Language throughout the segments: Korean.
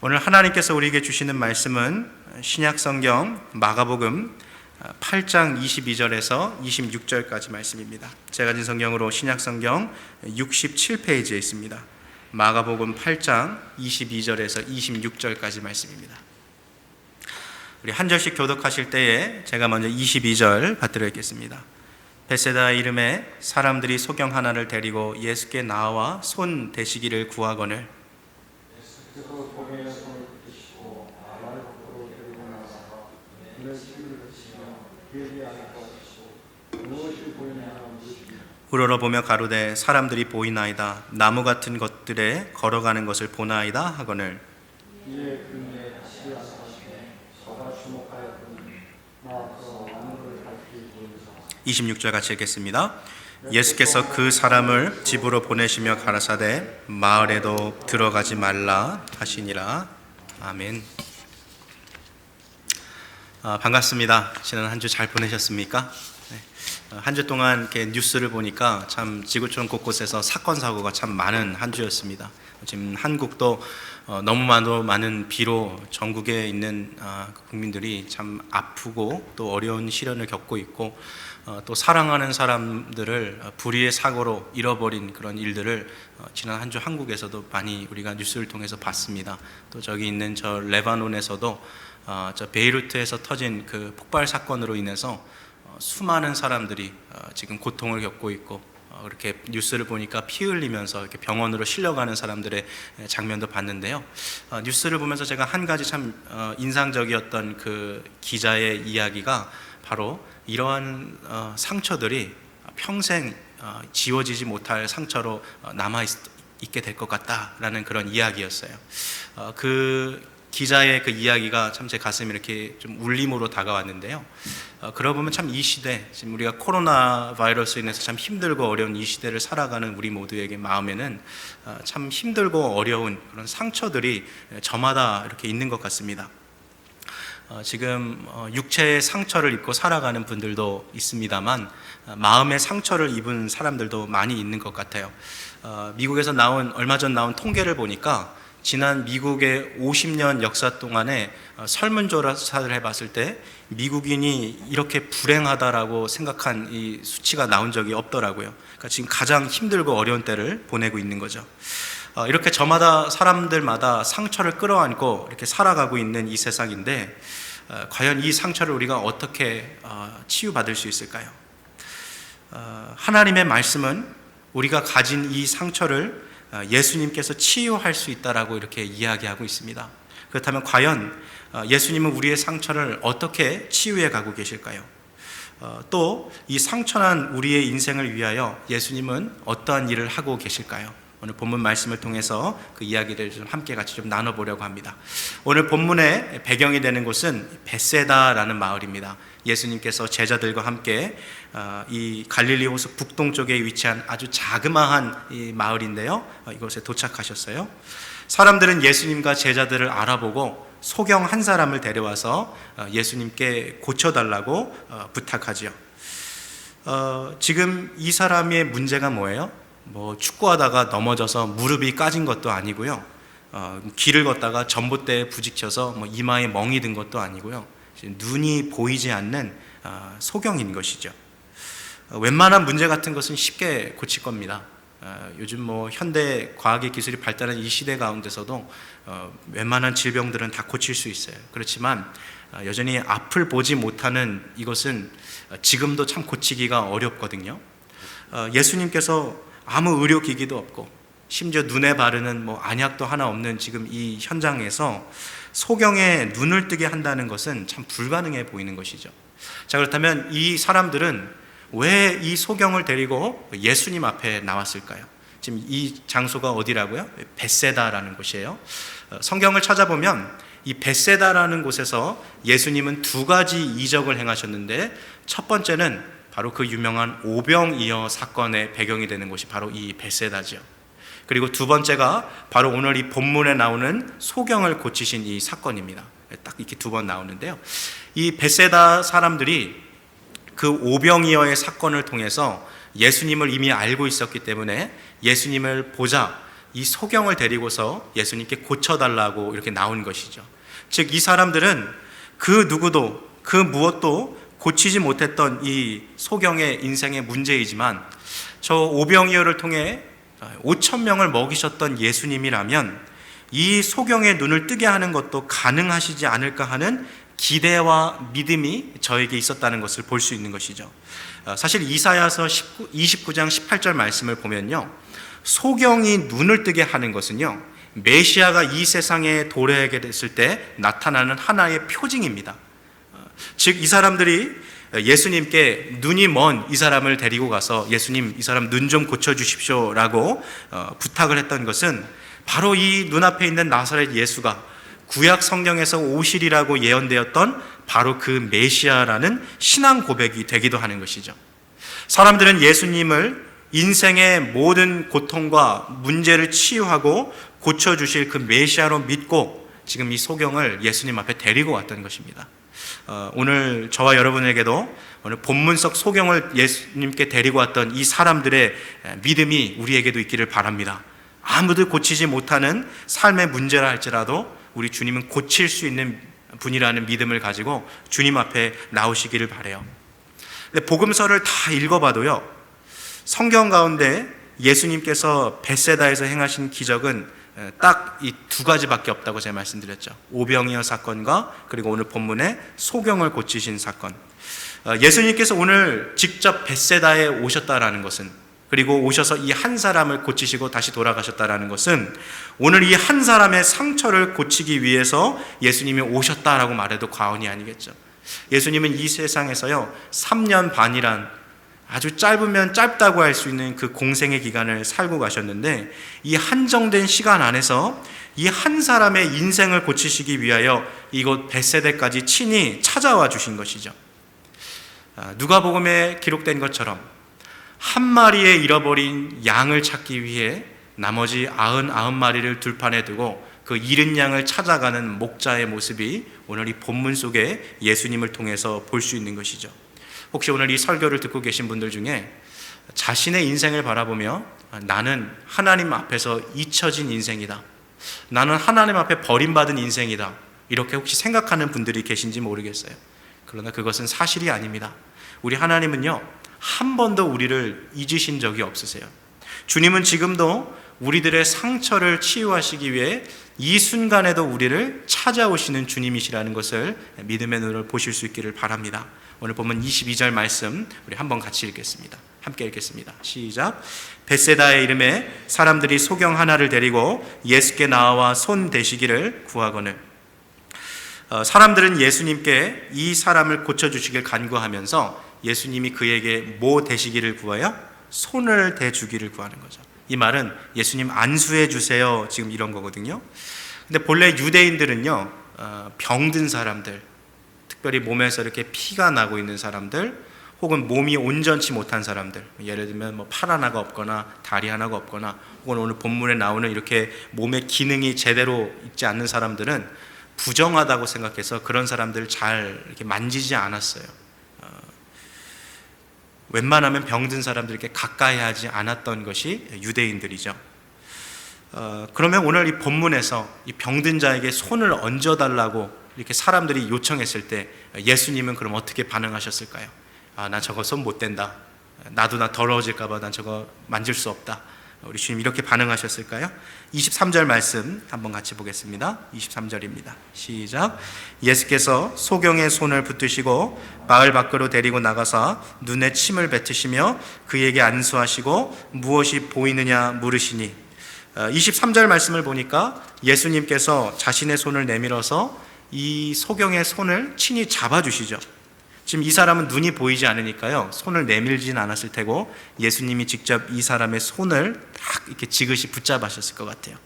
오늘 하나님께서 우리에게 주시는 말씀은 신약성경 마가복음 8장 22절에서 26절까지 말씀입니다. 제가 가진 성경으로 신약성경 67페이지에 있습니다. 마가복음 8장 22절에서 26절까지 말씀입니다. 우리 한 절씩 교독하실 때에 제가 먼저 22절 받들어 읽겠습니다. 베세다 이름에 사람들이 소경 하나를 데리고 예수께 나와 손 대시기를 구하거늘 우러러보며 가로되 사람들이 보이나이다. 나무 같은 것들에 걸어가는 것을 보나이다 하거늘 26절 같이 읽겠습니다. 예수께서 그 사람을 집으로 보내시며 가라사대 마을에도 들어가지 말라 하시니라. 아멘. 반갑습니다. 지난 한 주 잘 보내셨습니까? 한 주 동안 이렇게 뉴스를 보니까 참 지구촌 곳곳에서 사건 사고가 참 많은 한 주였습니다. 지금 한국도 너무 많은 비로 전국에 있는 국민들이 참 아프고 또 어려운 시련을 겪고 있고 또 사랑하는 사람들을 불의의 사고로 잃어버린 그런 일들을 지난 한 주 한국에서도 많이 우리가 뉴스를 통해서 봤습니다. 또 저기 있는 저 레바논에서도 저 베이루트에서 터진 그 폭발 사건으로 인해서 수많은 사람들이 지금 고통을 겪고 있고 그렇게 뉴스를 보니까 피 흘리면서 이렇게 병원으로 실려가는 사람들의 장면도 봤는데요. 뉴스를 보면서 제가 한 가지 참 인상적이었던 그 기자의 이야기가 바로 이러한 상처들이 평생 지워지지 못할 상처로 남아있게 될 것 같다라는 그런 이야기였어요. 그 기자의 그 이야기가 참 제 가슴에 이렇게 좀 울림으로 다가왔는데요. 그러고 보면 참 이 시대, 지금 우리가 코로나 바이러스로 인해서 참 힘들고 어려운 이 시대를 살아가는 우리 모두에게 마음에는 참 힘들고 어려운 그런 상처들이 저마다 이렇게 있는 것 같습니다. 지금 육체의 상처를 입고 살아가는 분들도 있습니다만 마음의 상처를 입은 사람들도 많이 있는 것 같아요. 미국에서 얼마 전 나온 통계를 보니까 지난 미국의 50년 역사 동안에 설문조사를 해봤을 때 미국인이 이렇게 불행하다라고 생각한 이 수치가 나온 적이 없더라고요. 그러니까 지금 가장 힘들고 어려운 때를 보내고 있는 거죠. 이렇게 저마다 사람들마다 상처를 끌어안고 이렇게 살아가고 있는 이 세상인데 과연 이 상처를 우리가 어떻게 치유받을 수 있을까요? 하나님의 말씀은 우리가 가진 이 상처를 예수님께서 치유할 수 있다라고 이렇게 이야기하고 있습니다. 그렇다면 과연 예수님은 우리의 상처를 어떻게 치유해 가고 계실까요? 또 이 상처난 우리의 인생을 위하여 예수님은 어떠한 일을 하고 계실까요? 오늘 본문 말씀을 통해서 그 이야기를 좀 함께 같이 좀 나눠보려고 합니다. 오늘 본문의 배경이 되는 곳은 벳세다라는 마을입니다. 예수님께서 제자들과 함께 이 갈릴리 호수 북동쪽에 위치한 아주 자그마한 이 마을인데요. 이곳에 도착하셨어요. 사람들은 예수님과 제자들을 알아보고 소경 한 사람을 데려와서 예수님께 고쳐달라고 부탁하지요. 지금 이 사람의 문제가 뭐예요? 축구하다가 넘어져서 무릎이 까진 것도 아니고요. 길을 걷다가 전봇대에 부딪혀서 이마에 멍이 든 것도 아니고요. 눈이 보이지 않는 소경인 것이죠. 웬만한 문제 같은 것은 쉽게 고칠 겁니다. 요즘 현대 과학의 기술이 발달한 이 시대 가운데서도 웬만한 질병들은 다 고칠 수 있어요. 그렇지만 여전히 앞을 보지 못하는 이것은 지금도 참 고치기가 어렵거든요. 예수님께서 아무 의료기기도 없고 심지어 눈에 바르는 안약도 하나 없는 지금 이 현장에서 소경에 눈을 뜨게 한다는 것은 참 불가능해 보이는 것이죠. 자, 그렇다면 이 사람들은 왜 이 소경을 데리고 예수님 앞에 나왔을까요? 지금 이 장소가 어디라고요? 벳세다라는 곳이에요. 성경을 찾아보면 이 벳세다라는 곳에서 예수님은 두 가지 이적을 행하셨는데 첫 번째는 바로 그 유명한 오병이어 사건의 배경이 되는 곳이 바로 이 벳세다죠. 그리고 두 번째가 바로 오늘 이 본문에 나오는 소경을 고치신 이 사건입니다. 딱 이렇게 두 번 나오는데요. 이 벳세다 사람들이 그 오병이어의 사건을 통해서 예수님을 이미 알고 있었기 때문에 예수님을 보자 이 소경을 데리고서 예수님께 고쳐달라고 이렇게 나온 것이죠. 즉 이 사람들은 그 누구도 그 무엇도 고치지 못했던 이 소경의 인생의 문제이지만 저 오병이어를 통해 5천 명을 먹이셨던 예수님이라면 이 소경의 눈을 뜨게 하는 것도 가능하시지 않을까 하는 기대와 믿음이 저에게 있었다는 것을 볼 수 있는 것이죠. 사실 이사야서 29장 18절 말씀을 보면요, 소경이 눈을 뜨게 하는 것은요, 메시아가 이 세상에 도래하게 됐을 때 나타나는 하나의 표징입니다. 즉 이 사람들이 예수님께 눈이 먼 이 사람을 데리고 가서 예수님, 이 사람 눈 좀 고쳐주십시오 라고 부탁을 했던 것은 바로 이 눈앞에 있는 나사렛 예수가 구약 성경에서 오시리라고 예언되었던 바로 그 메시아라는 신앙 고백이 되기도 하는 것이죠. 사람들은 예수님을 인생의 모든 고통과 문제를 치유하고 고쳐주실 그 메시아로 믿고 지금 이 소경을 예수님 앞에 데리고 왔던 것입니다. 오늘 저와 여러분에게도 오늘 본문 속 소경을 예수님께 데리고 왔던 이 사람들의 믿음이 우리에게도 있기를 바랍니다. 아무도 고치지 못하는 삶의 문제라 할지라도 우리 주님은 고칠 수 있는 분이라는 믿음을 가지고 주님 앞에 나오시기를 바라요. 근데 복음서를 다 읽어봐도요, 성경 가운데 예수님께서 벳세다에서 행하신 기적은 딱 이 두 가지밖에 없다고 제가 말씀드렸죠. 오병이어 사건과 그리고 오늘 본문의 소경을 고치신 사건. 예수님께서 오늘 직접 벳세다에 오셨다라는 것은, 그리고 오셔서 이 한 사람을 고치시고 다시 돌아가셨다라는 것은 오늘 이 한 사람의 상처를 고치기 위해서 예수님이 오셨다라고 말해도 과언이 아니겠죠. 예수님은 이 세상에서요 3년 반이란 아주 짧으면 짧다고 할 수 있는 그 공생의 기간을 살고 가셨는데, 이 한정된 시간 안에서 이 한 사람의 인생을 고치시기 위하여 이곳 벳세다까지 친히 찾아와 주신 것이죠. 누가복음에 기록된 것처럼 한 마리의 잃어버린 양을 찾기 위해 나머지 99마리를 들판에 두고 그 잃은 양을 찾아가는 목자의 모습이 오늘 이 본문 속에 예수님을 통해서 볼 수 있는 것이죠. 혹시 오늘 이 설교를 듣고 계신 분들 중에 자신의 인생을 바라보며 나는 하나님 앞에서 잊혀진 인생이다, 나는 하나님 앞에 버림받은 인생이다, 이렇게 혹시 생각하는 분들이 계신지 모르겠어요. 그러나 그것은 사실이 아닙니다. 우리 하나님은요 한 번도 우리를 잊으신 적이 없으세요. 주님은 지금도 우리들의 상처를 치유하시기 위해 이 순간에도 우리를 찾아오시는 주님이시라는 것을 믿음의 눈으로 보실 수 있기를 바랍니다. 오늘 보면 22절 말씀 우리 한번 같이 읽겠습니다. 함께 읽겠습니다. 시작. 벳세다의 이름에 사람들이 소경 하나를 데리고 예수께 나와 손 대시기를 구하거늘. 사람들은 예수님께 이 사람을 고쳐주시길 간구하면서 예수님이 그에게 뭐 대시기를 구하여? 손을 대주기를 구하는 거죠. 이 말은 예수님 안수해 주세요, 지금 이런 거거든요. 근데 본래 유대인들은요 병든 사람들, 특별히 몸에서 이렇게 피가 나고 있는 사람들, 혹은 몸이 온전치 못한 사람들, 예를 들면 뭐 팔 하나가 없거나 다리 하나가 없거나, 혹은 오늘 본문에 나오는 이렇게 몸의 기능이 제대로 있지 않는 사람들은 부정하다고 생각해서 그런 사람들을 잘 이렇게 만지지 않았어요. 웬만하면 병든 사람들에게 가까이 하지 않았던 것이 유대인들이죠. 그러면 오늘 이 본문에서 이 병든 자에게 손을 얹어달라고 이렇게 사람들이 요청했을 때 예수님은 그럼 어떻게 반응하셨을까요? 난 저거 손 못 댄다, 나도 나 더러워질까 봐 난 저거 만질 수 없다, 우리 주님 이렇게 반응하셨을까요? 23절 말씀 한번 같이 보겠습니다. 23절입니다. 시작. 예수께서 소경의 손을 붙드시고 마을 밖으로 데리고 나가사 눈에 침을 뱉으시며 그에게 안수하시고 무엇이 보이느냐 물으시니, 23절 말씀을 보니까 예수님께서 자신의 손을 내밀어서 이 소경의 손을 친히 잡아주시죠. 지금 이 사람은 눈이 보이지 않으니까요 손을 내밀지는 않았을 테고 예수님이 직접 이 사람의 손을 딱 이렇게 지그시 붙잡으셨을 것 같아요.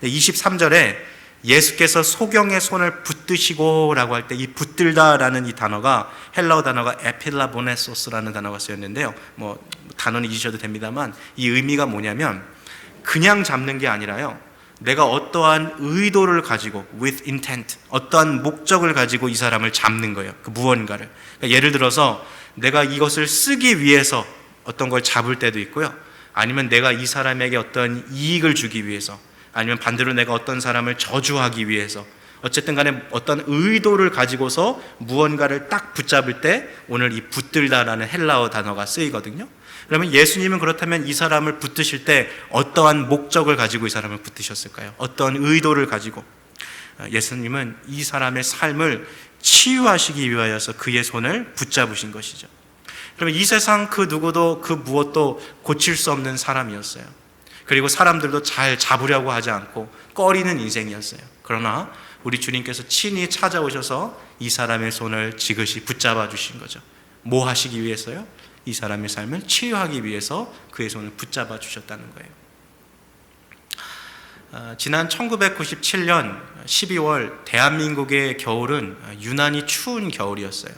23절에 예수께서 소경의 손을 붙드시고 라고 할 때 이 붙들다 라는 이 단어가 헬라어 단어가 에필라보네소스라는 단어가 쓰였는데요, 뭐 단어는 잊으셔도 됩니다만 이 의미가 뭐냐면 그냥 잡는 게 아니라요, 내가 어떠한 의도를 가지고 with intent, 어떠한 목적을 가지고 이 사람을 잡는 거예요. 그 무언가를. 그러니까 예를 들어서 내가 이것을 쓰기 위해서 어떤 걸 잡을 때도 있고요, 아니면 내가 이 사람에게 어떤 이익을 주기 위해서, 아니면 반대로 내가 어떤 사람을 저주하기 위해서, 어쨌든 간에 어떤 의도를 가지고서 무언가를 딱 붙잡을 때 오늘 이 붙들다라는 헬라어 단어가 쓰이거든요. 그러면 예수님은 그렇다면 이 사람을 붙드실 때 어떠한 목적을 가지고 이 사람을 붙드셨을까요? 어떤 의도를 가지고? 예수님은 이 사람의 삶을 치유하시기 위하여서 그의 손을 붙잡으신 것이죠. 그러면 이 세상 그 누구도 그 무엇도 고칠 수 없는 사람이었어요. 그리고 사람들도 잘 잡으려고 하지 않고 꺼리는 인생이었어요. 그러나 우리 주님께서 친히 찾아오셔서 이 사람의 손을 지그시 붙잡아 주신 거죠. 뭐 하시기 위해서요? 이 사람의 삶을 치유하기 위해서 그의 손을 붙잡아 주셨다는 거예요. 지난 1997년 12월 대한민국의 겨울은 유난히 추운 겨울이었어요.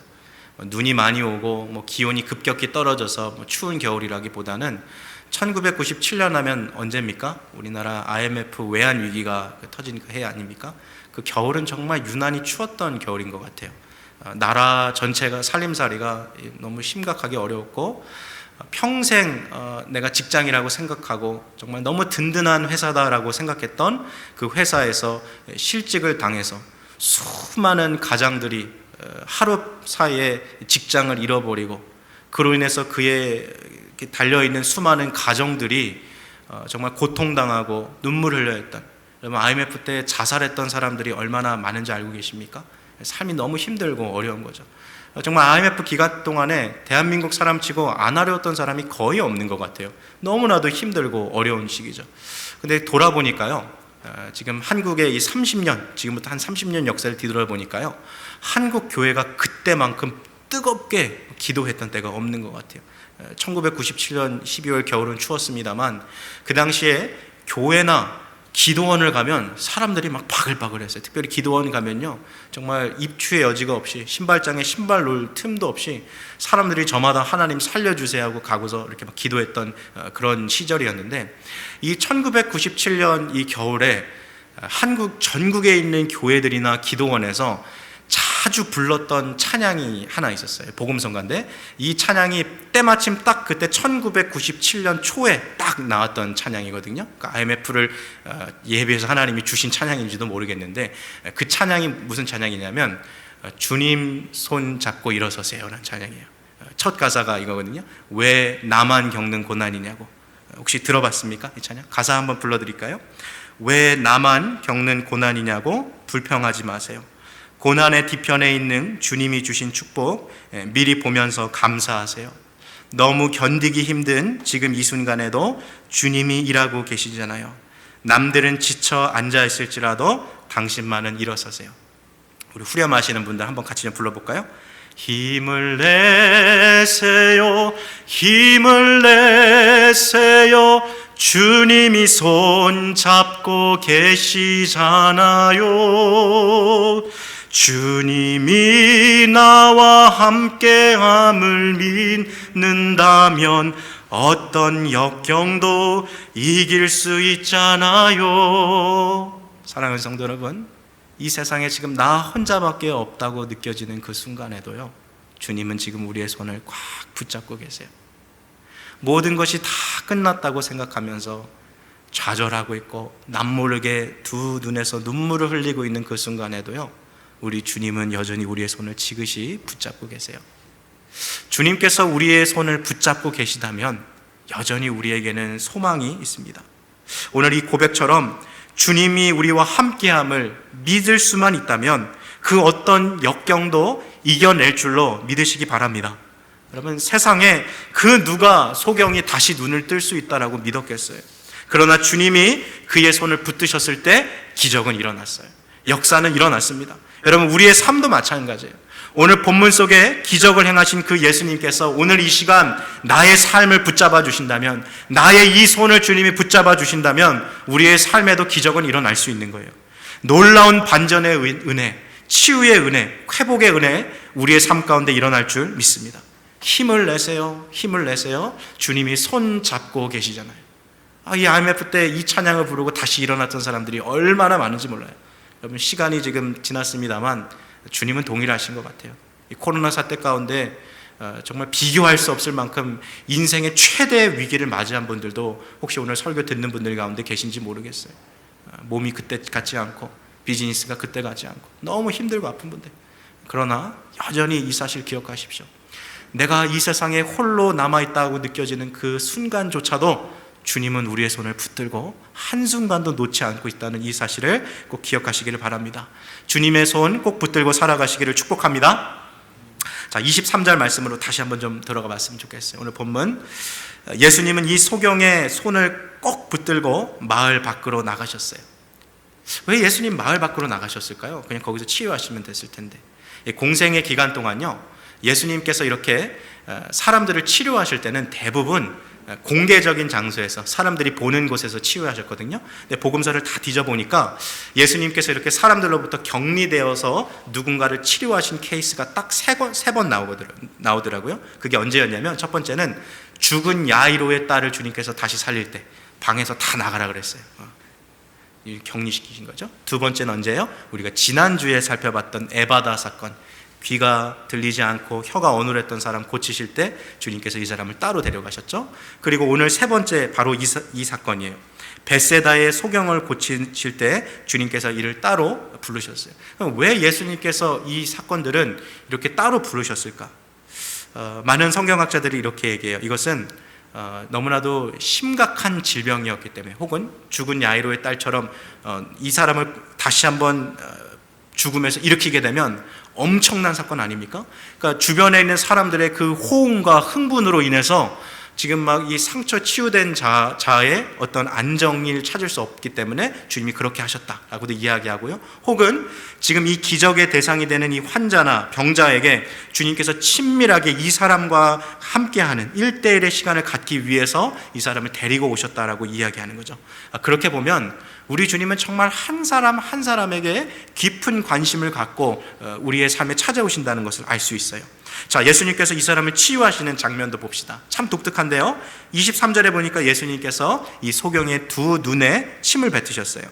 눈이 많이 오고 기온이 급격히 떨어져서 추운 겨울이라기보다는 1997년 하면 언제입니까? 우리나라 IMF 외환 위기가 터진 그 해 아닙니까? 그 겨울은 정말 유난히 추웠던 겨울인 것 같아요. 나라 전체가 살림살이가 너무 심각하게 어려웠고, 평생 내가 직장이라고 생각하고 정말 너무 든든한 회사다라고 생각했던 그 회사에서 실직을 당해서 수많은 가장들이 하루 사이에 직장을 잃어버리고, 그로 인해서 그의 달려있는 수많은 가정들이 정말 고통당하고 눈물을 흘려야 했던, 여러분 IMF 때 자살했던 사람들이 얼마나 많은지 알고 계십니까? 삶이 너무 힘들고 어려운 거죠. 정말 IMF 기간 동안에 대한민국 사람치고 안 어려웠던 사람이 거의 없는 것 같아요. 너무나도 힘들고 어려운 시기죠. 근데 돌아보니까요, 지금 한국의 이 30년, 지금부터 한 30년 역사를 뒤돌아보니까요, 한국 교회가 그때만큼 뜨겁게 기도했던 때가 없는 것 같아요. 1997년 12월 겨울은 추웠습니다만 그 당시에 교회나 기도원을 가면 사람들이 막 바글바글했어요. 특별히 기도원 가면요, 정말 입추의 여지가 없이 신발장에 신발 놓을 틈도 없이 사람들이 저마다 하나님 살려주세요 하고 가고서 이렇게 막 기도했던 그런 시절이었는데, 이 1997년 이 겨울에 한국 전국에 있는 교회들이나 기도원에서 자주 불렀던 찬양이 하나 있었어요. 복음성가인데 이 찬양이 때마침 딱 그때 1997년 초에 딱 나왔던 찬양이거든요. 그러니까 IMF를 예비해서 하나님이 주신 찬양인지도 모르겠는데, 그 찬양이 무슨 찬양이냐면 주님 손 잡고 일어서세요라는 찬양이에요. 첫 가사가 이거거든요. 왜 나만 겪는 고난이냐고. 혹시 들어봤습니까? 이 찬양? 가사 한번 불러드릴까요? 왜 나만 겪는 고난이냐고 불평하지 마세요. 고난의 뒤편에 있는 주님이 주신 축복 미리 보면서 감사하세요. 너무 견디기 힘든 지금 이 순간에도 주님이 일하고 계시잖아요. 남들은 지쳐 앉아있을지라도 당신만은 일어서세요. 우리 후렴하시는 분들 한번 같이 좀 불러볼까요? 힘을 내세요, 힘을 내세요. 주님이 손 잡고 계시잖아요. 주님이 나와 함께함을 믿는다면 어떤 역경도 이길 수 있잖아요. 사랑하는 성도 여러분, 이 세상에 지금 나 혼자밖에 없다고 느껴지는 그 순간에도요, 주님은 지금 우리의 손을 꽉 붙잡고 계세요. 모든 것이 다 끝났다고 생각하면서 좌절하고 있고 남모르게 두 눈에서 눈물을 흘리고 있는 그 순간에도요, 우리 주님은 여전히 우리의 손을 지그시 붙잡고 계세요. 주님께서 우리의 손을 붙잡고 계시다면 여전히 우리에게는 소망이 있습니다. 오늘 이 고백처럼 주님이 우리와 함께함을 믿을 수만 있다면 그 어떤 역경도 이겨낼 줄로 믿으시기 바랍니다. 여러분, 세상에 그 누가 소경이 다시 눈을 뜰 수 있다라고 믿었겠어요? 그러나 주님이 그의 손을 붙드셨을 때 기적은 일어났어요. 역사는 일어났습니다. 여러분, 우리의 삶도 마찬가지예요. 오늘 본문 속에 기적을 행하신 그 예수님께서 오늘 이 시간 나의 삶을 붙잡아 주신다면, 나의 이 손을 주님이 붙잡아 주신다면 우리의 삶에도 기적은 일어날 수 있는 거예요. 놀라운 반전의 은혜, 치유의 은혜, 회복의 은혜, 우리의 삶 가운데 일어날 줄 믿습니다. 힘을 내세요, 힘을 내세요. 주님이 손 잡고 계시잖아요. 이 IMF 때 이 찬양을 부르고 다시 일어났던 사람들이 얼마나 많은지 몰라요. 여러분, 시간이 지금 지났습니다만 주님은 동일하신 것 같아요. 이 코로나 사태 가운데 정말 비교할 수 없을 만큼 인생의 최대 위기를 맞이한 분들도 혹시 오늘 설교 듣는 분들 가운데 계신지 모르겠어요. 몸이 그때 같지 않고 비즈니스가 그때 같지 않고 너무 힘들고 아픈 분들, 그러나 여전히 이 사실 기억하십시오. 내가 이 세상에 홀로 남아있다고 느껴지는 그 순간조차도 주님은 우리의 손을 붙들고 한순간도 놓지 않고 있다는 이 사실을 꼭 기억하시기를 바랍니다. 주님의 손 꼭 붙들고 살아가시기를 축복합니다. 자, 23절 말씀으로 다시 한번 좀 들어가 봤으면 좋겠어요. 오늘 본문, 예수님은 이 소경의 손을 꼭 붙들고 마을 밖으로 나가셨어요. 왜 예수님 마을 밖으로 나가셨을까요? 그냥 거기서 치유하시면 됐을 텐데. 공생의 기간 동안요, 예수님께서 이렇게 사람들을 치료하실 때는 대부분 공개적인 장소에서 사람들이 보는 곳에서 치유하셨거든요. 근데 복음서를 다 뒤져보니까 예수님께서 이렇게 사람들로부터 격리되어서 누군가를 치료하신 케이스가 딱 세 번 나오더라고요. 그게 언제였냐면, 첫 번째는 죽은 야이로의 딸을 주님께서 다시 살릴 때 방에서 다 나가라 그랬어요. 격리시키신 거죠. 두 번째는 언제예요? 우리가 지난주에 살펴봤던 에바다 사건, 귀가 들리지 않고 혀가 어눌했던 사람 고치실 때 주님께서 이 사람을 따로 데려가셨죠. 그리고 오늘 세 번째, 바로 이 사건이에요. 벳세다의 소경을 고치실 때 주님께서 이를 따로 부르셨어요. 그럼 왜 예수님께서 이 사건들은 이렇게 따로 부르셨을까? 많은 성경학자들이 이렇게 얘기해요. 이것은 너무나도 심각한 질병이었기 때문에, 혹은 죽은 야이로의 딸처럼 이 사람을 다시 한번 죽음에서 일으키게 되면 엄청난 사건 아닙니까? 그러니까 주변에 있는 사람들의 그 호응과 흥분으로 인해서 지금 막 이 상처 치유된 자의 어떤 안정을 찾을 수 없기 때문에 주님이 그렇게 하셨다라고도 이야기하고요. 혹은 지금 이 기적의 대상이 되는 이 환자나 병자에게 주님께서 친밀하게 이 사람과 함께하는 1대1의 시간을 갖기 위해서 이 사람을 데리고 오셨다라고 이야기하는 거죠. 그렇게 보면 우리 주님은 정말 한 사람 한 사람에게 깊은 관심을 갖고 우리의 삶에 찾아오신다는 것을 알 수 있어요. 자, 예수님께서 이 사람을 치유하시는 장면도 봅시다. 참 독특한데요. 23절에 보니까 예수님께서 이 소경의 두 눈에 침을 뱉으셨어요.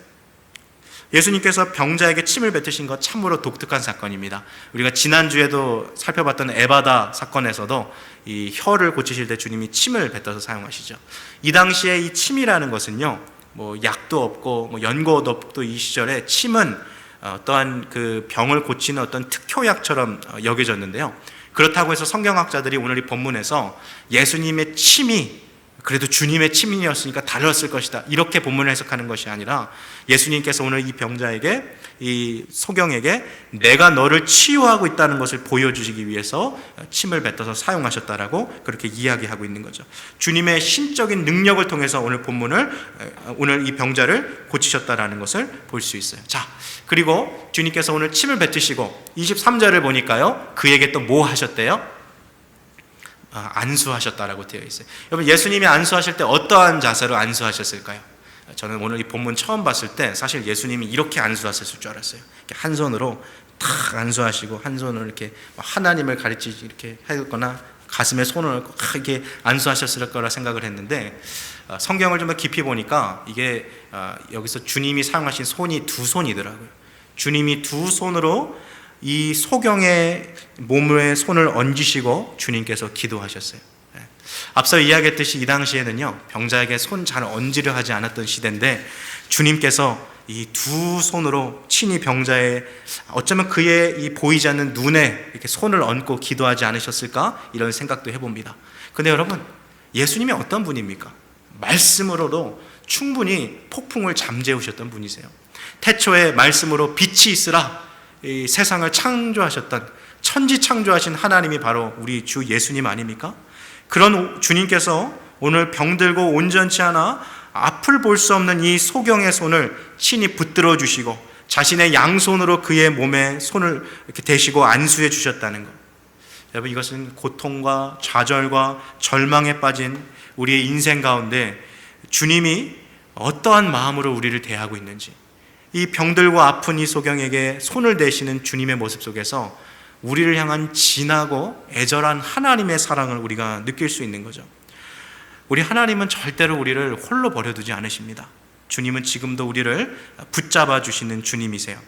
예수님께서 병자에게 침을 뱉으신 것 참으로 독특한 사건입니다. 우리가 지난주에도 살펴봤던 에바다 사건에서도 이 혀를 고치실 때 주님이 침을 뱉어서 사용하시죠. 이 당시에 이 침이라는 것은요, 뭐 약도 없고 뭐 연고도 없고, 이 시절에 침은 어떠한 그 병을 고치는 어떤 특효약처럼 여겨졌는데요. 그렇다고 해서 성경학자들이 오늘 이 본문에서 예수님의 침이 그래도 주님의 침이었으니까 달랐을 것이다, 이렇게 본문을 해석하는 것이 아니라, 예수님께서 오늘 이 병자에게, 이 소경에게 내가 너를 치유하고 있다는 것을 보여주시기 위해서 침을 뱉어서 사용하셨다라고 그렇게 이야기하고 있는 거죠. 주님의 신적인 능력을 통해서 오늘 이 병자를 고치셨다라는 것을 볼 수 있어요. 자, 그리고 주님께서 오늘 침을 뱉으시고 23절을 보니까요, 그에게 또 뭐 하셨대요? 안수하셨다라고 되어 있어요. 여러분, 예수님이 안수하실 때 어떠한 자세로 안수하셨을까요? 저는 오늘 이 본문 처음 봤을 때 사실 예수님이 이렇게 안수하셨을 줄 알았어요. 이렇게 한 손으로 탁 안수하시고, 한 손으로 이렇게 하나님을 가리치지 이렇게 하거나 가슴에 손을 얹고 이렇게 안수하셨을 거라 생각을 했는데, 성경을 좀 더 깊이 보니까 이게 여기서 주님이 사용하신 손이 두 손이더라고요. 주님이 두 손으로 이 소경의 몸에 손을 얹으시고 주님께서 기도하셨어요. 앞서 이야기했듯이 이 당시에는요, 병자에게 손 잘 얹으려 하지 않았던 시대인데, 주님께서 이 두 손으로 친히 병자의, 어쩌면 그의 이 보이지 않는 눈에 이렇게 손을 얹고 기도하지 않으셨을까, 이런 생각도 해봅니다. 근데 여러분, 예수님이 어떤 분입니까? 말씀으로도 충분히 폭풍을 잠재우셨던 분이세요. 태초에 말씀으로 빛이 있으라, 이 세상을 창조하셨던, 천지 창조하신 하나님이 바로 우리 주 예수님 아닙니까? 그런 주님께서 오늘 병들고 온전치 않아 앞을 볼 수 없는 이 소경의 손을 친히 붙들어 주시고 자신의 양손으로 그의 몸에 손을 이렇게 대시고 안수해 주셨다는 것. 여러분, 이것은 고통과 좌절과 절망에 빠진 우리의 인생 가운데 주님이 어떠한 마음으로 우리를 대하고 있는지, 이 병들고 아픈 이 소경에게 손을 대시는 주님의 모습 속에서 우리를 향한 진하고 애절한 하나님의 사랑을 우리가 느낄 수 있는 거죠. 우리 하나님은 절대로 우리를 홀로 버려두지 않으십니다. 주님은 지금도 우리를 붙잡아 주시는 주님이세요.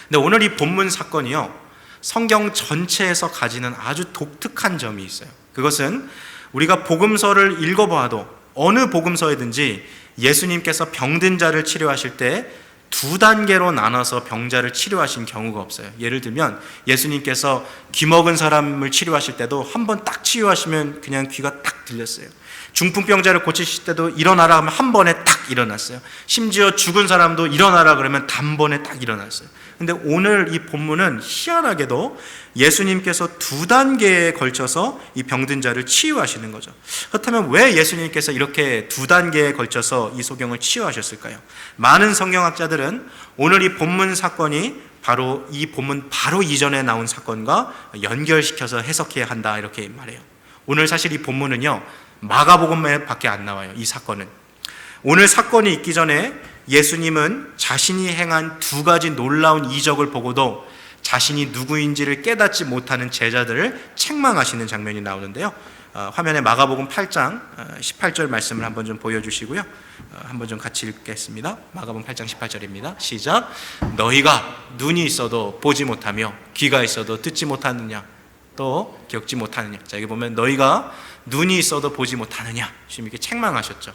근데 오늘 이 본문 사건이요, 성경 전체에서 가지는 아주 독특한 점이 있어요. 그것은 우리가 복음서를 읽어봐도 어느 복음서에든지 예수님께서 병든 자를 치료하실 때 두 단계로 나눠서 병자를 치료하신 경우가 없어요. 예를 들면 예수님께서 귀 먹은 사람을 치료하실 때도 한 번 딱 치유하시면 그냥 귀가 딱 들렸어요. 중풍병자를 고치실 때도 일어나라 하면 한 번에 딱 일어났어요. 심지어 죽은 사람도 일어나라 그러면 단번에 딱 일어났어요. 근데 오늘 이 본문은 희한하게도 예수님께서 두 단계에 걸쳐서 이 병든 자를 치유하시는 거죠. 그렇다면 왜 예수님께서 이렇게 두 단계에 걸쳐서 이 소경을 치유하셨을까요? 많은 성경학자들은 오늘 이 본문 사건이 바로 이 본문 바로 이전에 나온 사건과 연결시켜서 해석해야 한다 이렇게 말해요. 오늘 사실 이 본문은요 마가복음에 밖에 안 나와요. 이 사건은 오늘 사건이 있기 전에 예수님은 자신이 행한 두 가지 놀라운 이적을 보고도 자신이 누구인지를 깨닫지 못하는 제자들을 책망하시는 장면이 나오는데요. 화면에 마가복음 8장 18절 말씀을 한번 좀 보여주시고요. 한번 좀 같이 읽겠습니다. 마가복음 8장 18절입니다. 시작. 너희가 눈이 있어도 보지 못하며 귀가 있어도 듣지 못하느냐 또 겪지 못하느냐. 자, 여기 보면 너희가 눈이 있어도 보지 못하느냐 지금 이렇게 책망하셨죠.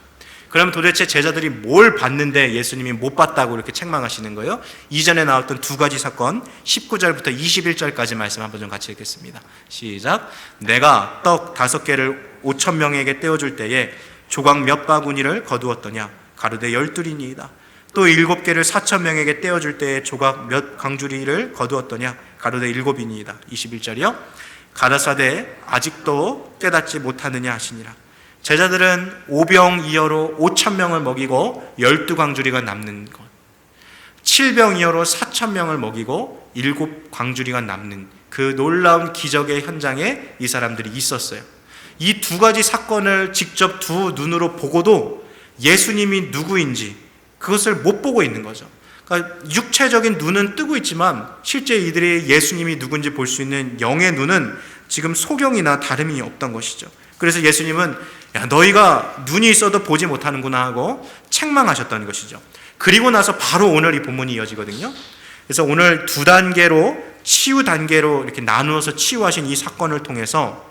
그럼 도대체 제자들이 뭘 봤는데 예수님이 못 봤다고 이렇게 책망하시는 거예요? 이전에 나왔던 두 가지 사건 19절부터 21절까지 말씀 한번 좀 같이 읽겠습니다. 시작. 내가 떡 5개를 5,000명에게 떼어줄 때에 조각 몇 바구니를 거두었더냐? 가로되 12이니이다. 또 7개를 4,000명에게 떼어줄 때에 조각 몇 강주리를 거두었더냐? 가로되 7이니이다. 21절이요. 가라사대 아직도 깨닫지 못하느냐 하시니라. 제자들은 오병이어로 5,000명을 먹이고 12광주리가 남는 것, 7병이어로 4,000명을 먹이고 7광주리가 남는 그 놀라운 기적의 현장에 이 사람들이 있었어요. 이 두 가지 사건을 직접 두 눈으로 보고도 예수님이 누구인지 그것을 못 보고 있는 거죠. 그러니까 육체적인 눈은 뜨고 있지만 실제 이들이 예수님이 누군지 볼 수 있는 영의 눈은 지금 소경이나 다름이 없던 것이죠. 그래서 예수님은 야, 너희가 눈이 있어도 보지 못하는구나 하고 책망하셨다는 것이죠. 그리고 나서 바로 오늘 이 본문이 이어지거든요. 그래서 오늘 두 단계로 치유 단계로 이렇게 나누어서 치유하신 이 사건을 통해서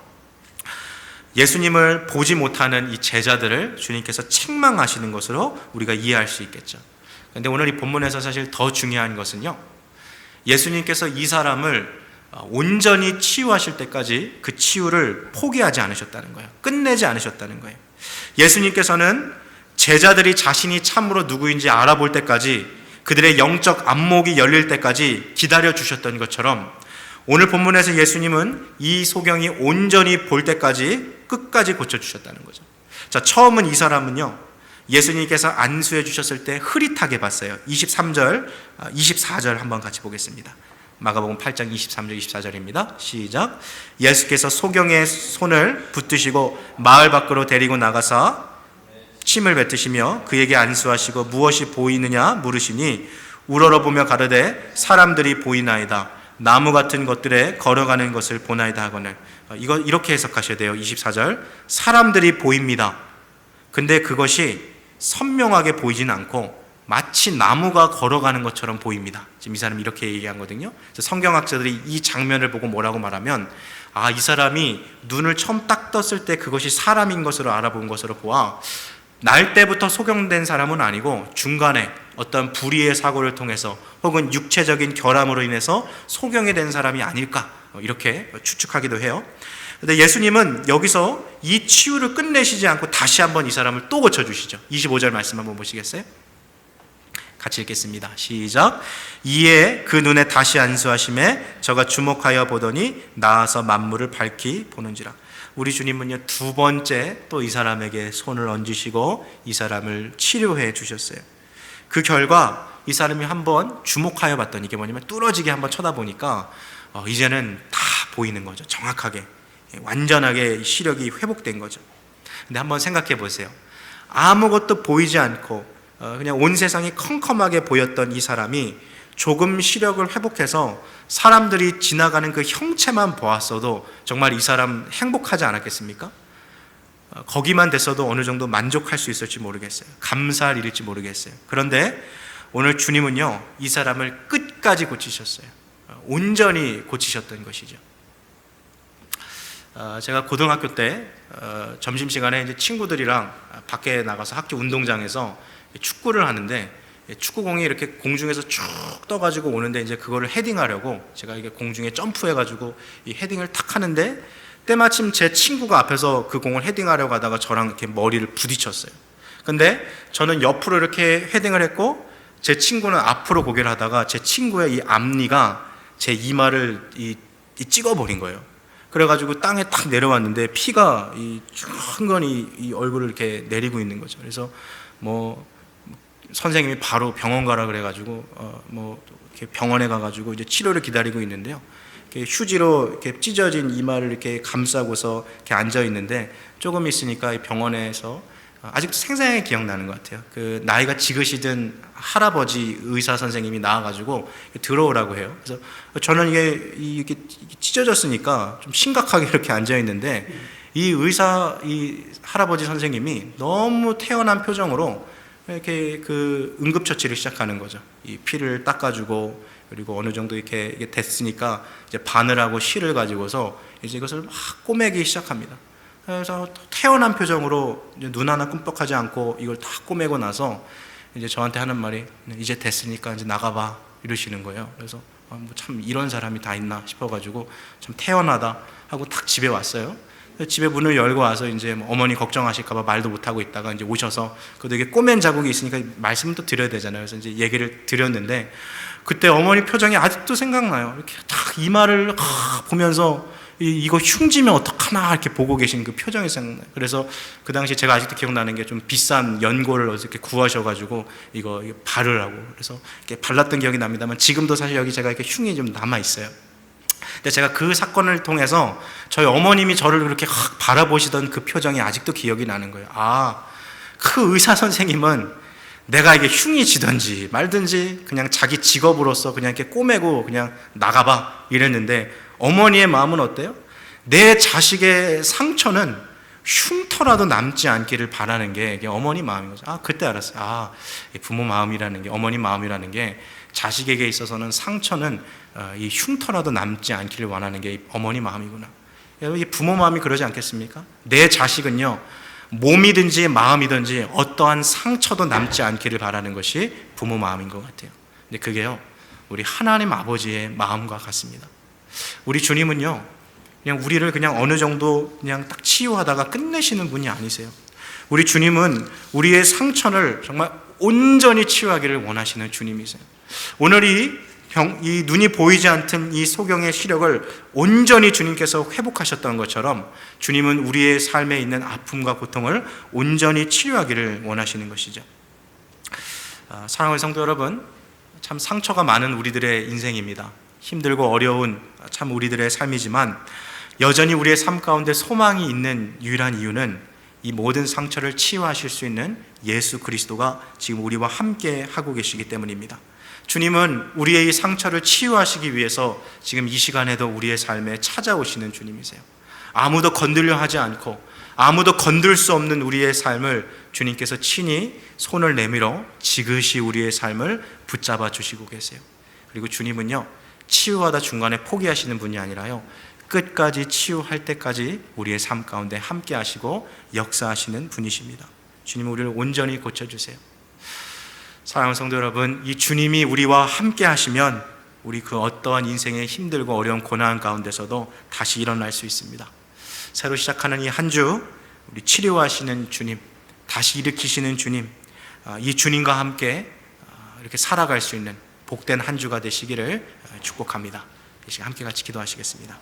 예수님을 보지 못하는 이 제자들을 주님께서 책망하시는 것으로 우리가 이해할 수 있겠죠. 그런데 오늘 이 본문에서 사실 더 중요한 것은요, 예수님께서 이 사람을 온전히 치유하실 때까지 그 치유를 포기하지 않으셨다는 거예요. 끝내지 않으셨다는 거예요. 예수님께서는 제자들이 자신이 참으로 누구인지 알아볼 때까지, 그들의 영적 안목이 열릴 때까지 기다려 주셨던 것처럼 오늘 본문에서 예수님은 이 소경이 온전히 볼 때까지 끝까지 고쳐주셨다는 거죠. 자, 처음은 이 사람은요, 예수님께서 안수해 주셨을 때 흐릿하게 봤어요. 23절, 24절 한번 같이 보겠습니다. 마가복음 8장 23절 24절입니다. 시작. 예수께서 소경의 손을 붙드시고 마을 밖으로 데리고 나가사 침을 뱉으시며 그에게 안수하시고 무엇이 보이느냐 물으시니 우러러보며 가로되 사람들이 보이나이다. 나무 같은 것들에 걸어가는 것을 보나이다 하거늘. 이거 이렇게 해석하셔야 돼요. 24절. 사람들이 보입니다. 근데 그것이 선명하게 보이진 않고 마치 나무가 걸어가는 것처럼 보입니다. 지금 이 사람이 이렇게 얘기한 거든요. 성경학자들이 이 장면을 보고 뭐라고 말하면, 아, 이 사람이 눈을 처음 딱 떴을 때 그것이 사람인 것으로 알아본 것으로 보아 날 때부터 소경된 사람은 아니고 중간에 어떤 불의의 사고를 통해서 혹은 육체적인 결함으로 인해서 소경이 된 사람이 아닐까, 이렇게 추측하기도 해요. 근데 예수님은 여기서 이 치유를 끝내시지 않고 다시 한번 이 사람을 또 고쳐주시죠. 25절 말씀 한번 보시겠어요? 같이 읽겠습니다. 시작. 이에 그 눈에 다시 안수하심에 저가 주목하여 보더니 나아서 만물을 밝히 보는지라. 우리 주님은요, 두 번째 또 이 사람에게 손을 얹으시고 이 사람을 치료해 주셨어요. 그 결과 이 사람이 한번 주목하여 봤더니 이게 뭐냐면 뚫어지게 한번 쳐다보니까 이제는 다 보이는 거죠. 정확하게, 완전하게 시력이 회복된 거죠. 근데 한번 생각해 보세요. 아무것도 보이지 않고 그냥 온 세상이 컴컴하게 보였던 이 사람이 조금 시력을 회복해서 사람들이 지나가는 그 형체만 보았어도 정말 이 사람 행복하지 않았겠습니까? 거기만 됐어도 어느 정도 만족할 수 있을지 모르겠어요. 감사할 일일지 모르겠어요. 그런데 오늘 주님은요, 이 사람을 끝까지 고치셨어요. 온전히 고치셨던 것이죠. 제가 고등학교 때 점심시간에 이제 친구들이랑 밖에 나가서 학교 운동장에서 축구를 하는데, 축구공이 이렇게 공중에서 쭉 떠가지고 오는데 이제 그거를 헤딩하려고 제가 이게 공중에 점프해가지고 이 헤딩을 탁 하는데, 때마침 제 친구가 앞에서 그 공을 헤딩하려고 하다가 저랑 이렇게 머리를 부딪혔어요. 근데 저는 옆으로 이렇게 헤딩을 했고, 제 친구는 앞으로 고개를 하다가 제 친구의 이 앞니가 제 이마를 찍어버린 거예요. 그래가지고 땅에 딱 내려왔는데 피가 충건히 이 얼굴을 이렇게 내리고 있는 거죠. 그래서 뭐 선생님이 바로 병원 가라 그래가지고 이렇게 병원에 가가지고 이제 치료를 기다리고 있는데요. 이렇게 휴지로 이렇게 찢어진 이마를 이렇게 감싸고서 이렇게 앉아 있는데, 조금 있으니까 이 병원에서 아직도 생생하게 기억나는 것 같아요. 그 나이가 지그시든 할아버지 의사 선생님이 나와가지고 들어오라고 해요. 그래서 저는 이게 찢어졌으니까 좀 심각하게 이렇게 앉아 있는데, 이 할아버지 선생님이 너무 태연한 표정으로 이렇게 그 응급처치를 시작하는 거죠. 이 피를 닦아주고, 그리고 어느 정도 이게 됐으니까 이제 바늘하고 실을 가지고서 이제 이것을 막 꼬매기 시작합니다. 그래서 태연한 표정으로 눈 하나 끔뻑하지 않고 이걸 다 꼬매고 나서 이제 저한테 하는 말이, 이제 됐으니까 이제 나가봐, 이러시는 거예요. 그래서 참 이런 사람이 다 있나 싶어가지고 참 태연하다 하고 딱 집에 왔어요. 집에 문을 열고 와서 이제 어머니 걱정하실까봐 말도 못하고 있다가 이제 오셔서, 그래도 이게 꼬맨 자국이 있으니까 말씀을 또 드려야 되잖아요. 그래서 이제 얘기를 드렸는데, 그때 어머니 표정이 아직도 생각나요. 이렇게 딱 이마를 보면서 이거 흉지면 어떡하나 이렇게 보고 계신 그 표정이 생각나요. 그래서 그 당시 제가 아직도 기억나는 게, 좀 비싼 연고를 어저께 구하셔가지고 이거 바르라고, 그래서 이렇게 발랐던 기억이 납니다만, 지금도 사실 여기 제가 이렇게 흉이 좀 남아 있어요. 근데 제가 그 사건을 통해서 저희 어머님이 저를 그렇게 바라보시던 그 표정이 아직도 기억이 나는 거예요. 그 의사 선생님은 내가 이게 흉이 지든지 말든지 그냥 자기 직업으로서 그냥 이렇게 꼬매고 그냥 나가봐 이랬는데, 어머니의 마음은 어때요? 내 자식의 상처는 흉터라도 남지 않기를 바라는 게 이게 어머니 마음인 거죠. 그때 알았어요. 부모 마음이라는 게, 어머니 마음이라는 게, 자식에게 있어서는 상처는 이 흉터라도 남지 않기를 원하는 게 어머니 마음이구나. 이 부모 마음이 그러지 않겠습니까? 내 자식은요, 몸이든지 마음이든지 어떠한 상처도 남지 않기를 바라는 것이 부모 마음인 것 같아요. 근데 그게요, 우리 하나님 아버지의 마음과 같습니다. 우리 주님은요, 그냥 우리를 그냥 어느 정도 그냥 딱 치유하다가 끝내시는 분이 아니세요. 우리 주님은 우리의 상처를 정말 온전히 치유하기를 원하시는 주님이세요. 오늘 이 눈이 보이지 않던 이 소경의 시력을 온전히 주님께서 회복하셨던 것처럼, 주님은 우리의 삶에 있는 아픔과 고통을 온전히 치유하기를 원하시는 것이죠. 사랑하는 성도 여러분, 참 상처가 많은 우리들의 인생입니다. 힘들고 어려운 참 우리들의 삶이지만, 여전히 우리의 삶 가운데 소망이 있는 유일한 이유는 이 모든 상처를 치유하실 수 있는 예수 그리스도가 지금 우리와 함께 하고 계시기 때문입니다. 주님은 우리의 이 상처를 치유하시기 위해서 지금 이 시간에도 우리의 삶에 찾아오시는 주님이세요. 아무도 건들려 하지 않고 아무도 건들 수 없는 우리의 삶을 주님께서 친히 손을 내밀어 지그시 우리의 삶을 붙잡아 주시고 계세요. 그리고 주님은요, 치유하다 중간에 포기하시는 분이 아니라요, 끝까지 치유할 때까지 우리의 삶 가운데 함께 하시고 역사하시는 분이십니다. 주님은 우리를 온전히 고쳐주세요. 사랑하는 성도 여러분, 이 주님이 우리와 함께 하시면 우리 그 어떠한 인생의 힘들고 어려운 고난 가운데서도 다시 일어날 수 있습니다. 새로 시작하는 이 한 주, 우리 치료하시는 주님, 다시 일으키시는 주님, 이 주님과 함께 이렇게 살아갈 수 있는 복된 한 주가 되시기를 축복합니다. 이 시간 함께 같이 기도하시겠습니다.